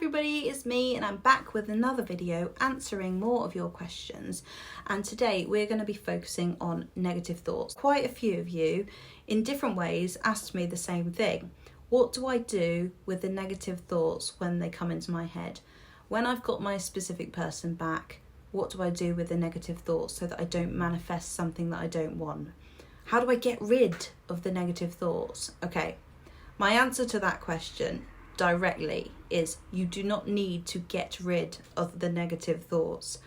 everybody, it's me and I'm back with another video answering more of your questions, and today we're going to be focusing on negative thoughts. Quite a few of you in different ways asked me the same thing. What do I do with the negative thoughts when they come into my head? When I've got my specific person back, what do I do with the negative thoughts so that I don't manifest something that I don't want? How do I get rid of the negative thoughts? Okay, my answer to that question directly is you do not need to get rid of the negative thoughts.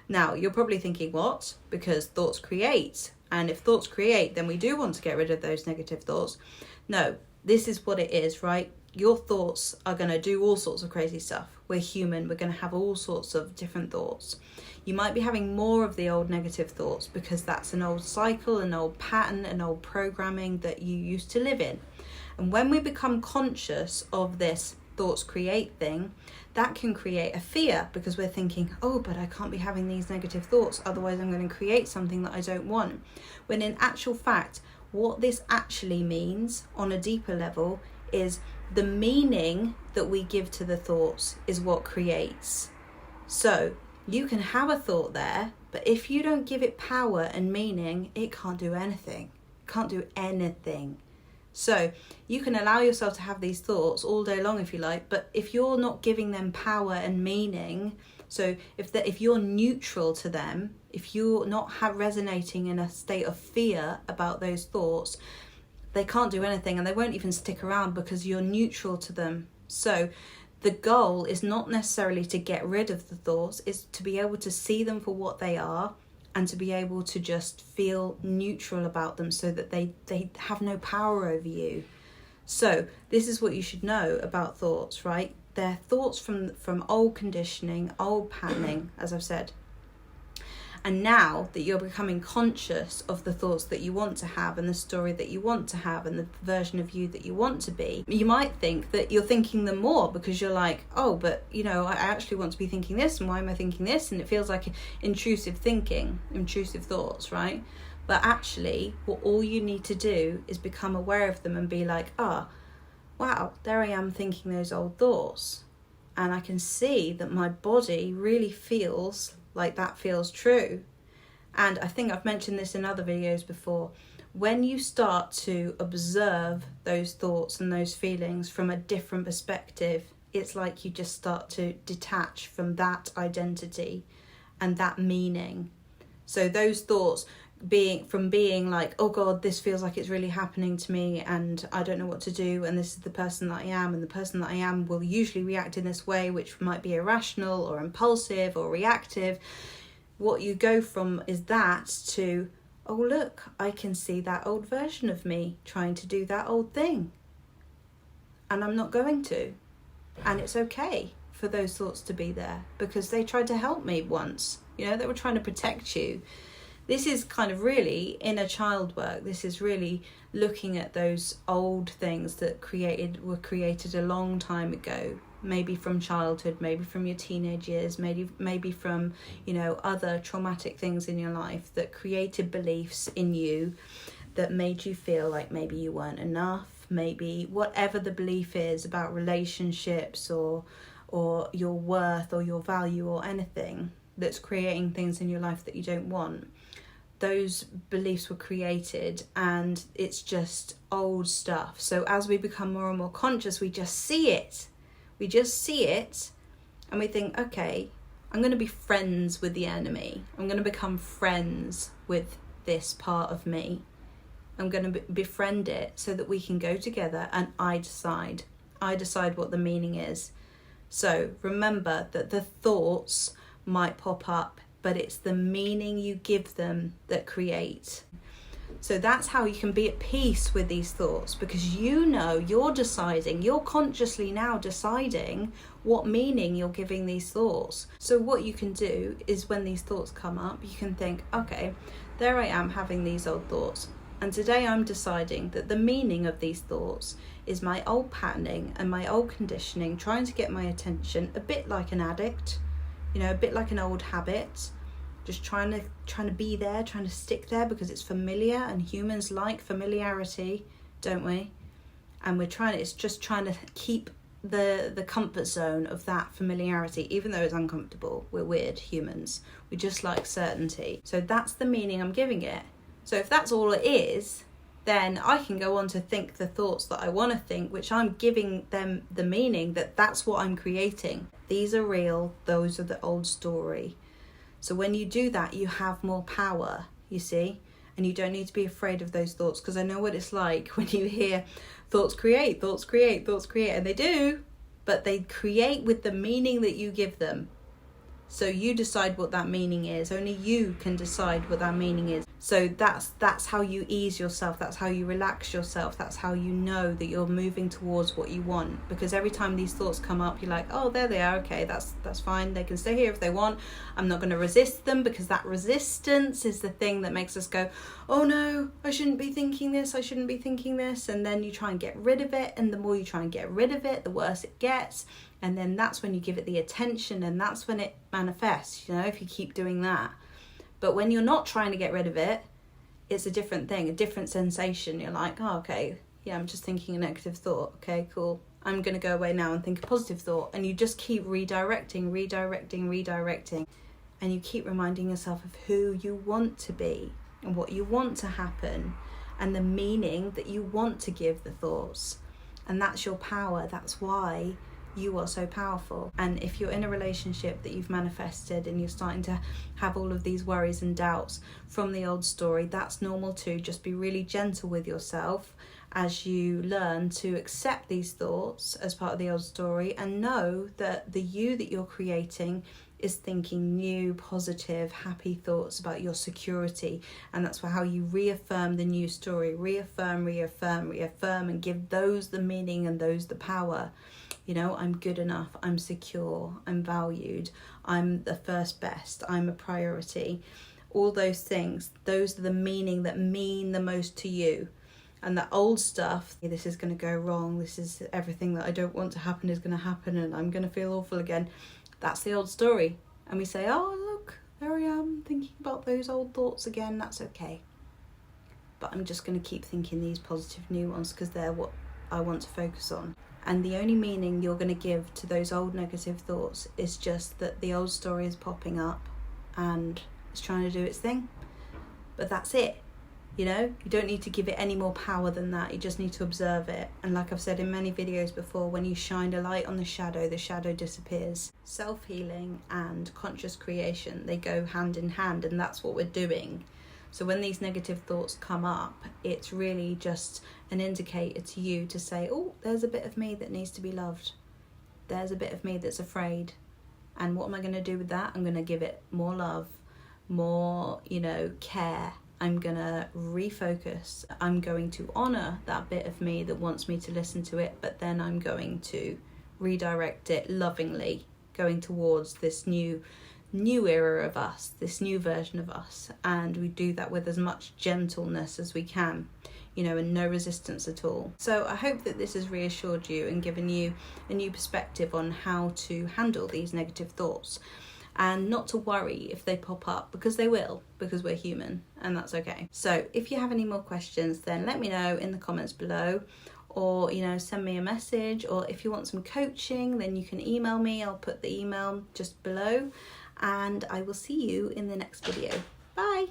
Now, you're probably thinking, what? Because thoughts create. And if thoughts create, then we do want to get rid of those negative thoughts. No, this is what it is, right? Your thoughts are going to do all sorts of crazy stuff. We're human. We're going to have all sorts of different thoughts. You might be having more of the old negative thoughts because that's an old cycle, an old pattern, an old programming that you used to live in. And when we become conscious of this thoughts create thing, that can create a fear because we're thinking, oh, but I can't be having these negative thoughts, otherwise I'm going to create something that I don't want. When in actual fact, what this actually means on a deeper level is the meaning that we give to the thoughts is what creates. So you can have a thought there, but if you don't give it power and meaning, it can't do anything. It can't do anything. So you can allow yourself to have these thoughts all day long if you like, but if you're not giving them power and meaning, so if you're neutral to them, if you're not resonating in a state of fear about those thoughts, they can't do anything and they won't even stick around because you're neutral to them. So the goal is not necessarily to get rid of the thoughts, it's to be able to see them for what they are and to be able to just feel neutral about them so that they have no power over you. So this is what you should know about thoughts, right? They're thoughts from old conditioning, old patterning, as I've said. And now that you're becoming conscious of the thoughts that you want to have and the story that you want to have and the version of you that you want to be, you might think that you're thinking them more because you're like, oh, but you know, I actually want to be thinking this, and why am I thinking this? And it feels like intrusive thinking, intrusive thoughts, right? But actually, what all you need to do is become aware of them and be like, wow, there I am thinking those old thoughts. And I can see that my body really feels like that feels true. And I think I've mentioned this in other videos before. When you start to observe those thoughts and those feelings from a different perspective, it's like you just start to detach from that identity and that meaning. So those thoughts being like, oh God, this feels like it's really happening to me and I don't know what to do, and this is the person that I am, and the person that I am will usually react in this way, which might be irrational or impulsive or reactive. What you go from is that to, oh look, I can see that old version of me trying to do that old thing and I'm not going to. And it's okay for those thoughts to be there because they tried to help me once. You know, they were trying to protect you. This is kind of really inner child work. This is really looking at those old things that were created a long time ago, maybe from childhood, maybe from your teenage years, maybe from, you know, other traumatic things in your life that created beliefs in you that made you feel like maybe you weren't enough, maybe whatever the belief is about relationships or your worth or your value or anything that's creating things in your life that you don't want. Those beliefs were created and it's just old stuff. So as we become more and more conscious, we just see it. We just see it and we think, okay, I'm going to be friends with the enemy. I'm going to become friends with this part of me. I'm going to befriend it so that we can go together and I decide what the meaning is. So remember that the thoughts might pop up, but it's the meaning you give them that create. So that's how you can be at peace with these thoughts, because you know you're consciously now deciding what meaning you're giving these thoughts. So what you can do is when these thoughts come up, you can think, okay, there I am having these old thoughts. And today I'm deciding that the meaning of these thoughts is my old patterning and my old conditioning trying to get my attention, a bit like an addict. You know, a bit like an old habit, just trying to be there, trying to stick there because it's familiar, and humans like familiarity, don't we? And it's just trying to keep the comfort zone of that familiarity, even though it's uncomfortable. We're weird humans. We just like certainty. So that's the meaning I'm giving it. So if that's all it is, then I can go on to think the thoughts that I want to think, which I'm giving them the meaning that that's what I'm creating. These are real, those are the old story. So when you do that, you have more power, you see, and you don't need to be afraid of those thoughts, because I know what it's like when you hear thoughts create, thoughts create, thoughts create, and they do, but they create with the meaning that you give them. So you decide what that meaning is. Only you can decide what that meaning is. So that's how you ease yourself. That's how you relax yourself. That's how you know that you're moving towards what you want. Because every time these thoughts come up, you're like, oh, there they are. Okay, that's fine. They can stay here if they want. I'm not going to resist them, because that resistance is the thing that makes us go, oh no, I shouldn't be thinking this. I shouldn't be thinking this. And then you try and get rid of it. And the more you try and get rid of it, the worse it gets. And then that's when you give it the attention, and that's when it manifests, you know, if you keep doing that. But when you're not trying to get rid of it, it's a different thing, a different sensation. You're like, oh, okay, yeah, I'm just thinking a negative thought. Okay, cool. I'm going to go away now and think a positive thought. And you just keep redirecting. And you keep reminding yourself of who you want to be and what you want to happen and the meaning that you want to give the thoughts. And that's your power. That's why you are so powerful. And if you're in a relationship that you've manifested and you're starting to have all of these worries and doubts from the old story, that's normal too. Just be really gentle with yourself as you learn to accept these thoughts as part of the old story, and know that the you that you're creating is thinking new, positive, happy thoughts about your security. And that's how you reaffirm the new story. Reaffirm, and give those the meaning and those the power. You know, I'm good enough, I'm secure, I'm valued, I'm the first best, I'm a priority. All those things, those are the meaning that mean the most to you. And the old stuff, this is going to go wrong, this is everything that I don't want to happen is going to happen, and I'm going to feel awful again. That's the old story. And we say, oh, look, there I am thinking about those old thoughts again. That's okay. But I'm just going to keep thinking these positive new ones, because they're what I want to focus on. And the only meaning you're going to give to those old negative thoughts is just that the old story is popping up and it's trying to do its thing. But that's it. You know, you don't need to give it any more power than that. You just need to observe it. And like I've said in many videos before, when you shine a light on the shadow disappears. Self-healing and conscious creation, they go hand in hand, and that's what we're doing. So when these negative thoughts come up, it's really just an indicator to you to say, oh, there's a bit of me that needs to be loved. There's a bit of me that's afraid. And what am I going to do with that? I'm going to give it more love, more, care. I'm going to refocus. I'm going to honour that bit of me that wants me to listen to it, but then I'm going to redirect it lovingly, going towards this new era of us, this new version of us. And we do that with as much gentleness as we can, and no resistance at all. So I hope that this has reassured you and given you a new perspective on how to handle these negative thoughts, and not to worry if they pop up, because they will, because we're human, and that's okay. So if you have any more questions, then let me know in the comments below, or send me a message, or if you want some coaching, then you can email me. I'll put the email just below, and I will see you in the next video. Bye.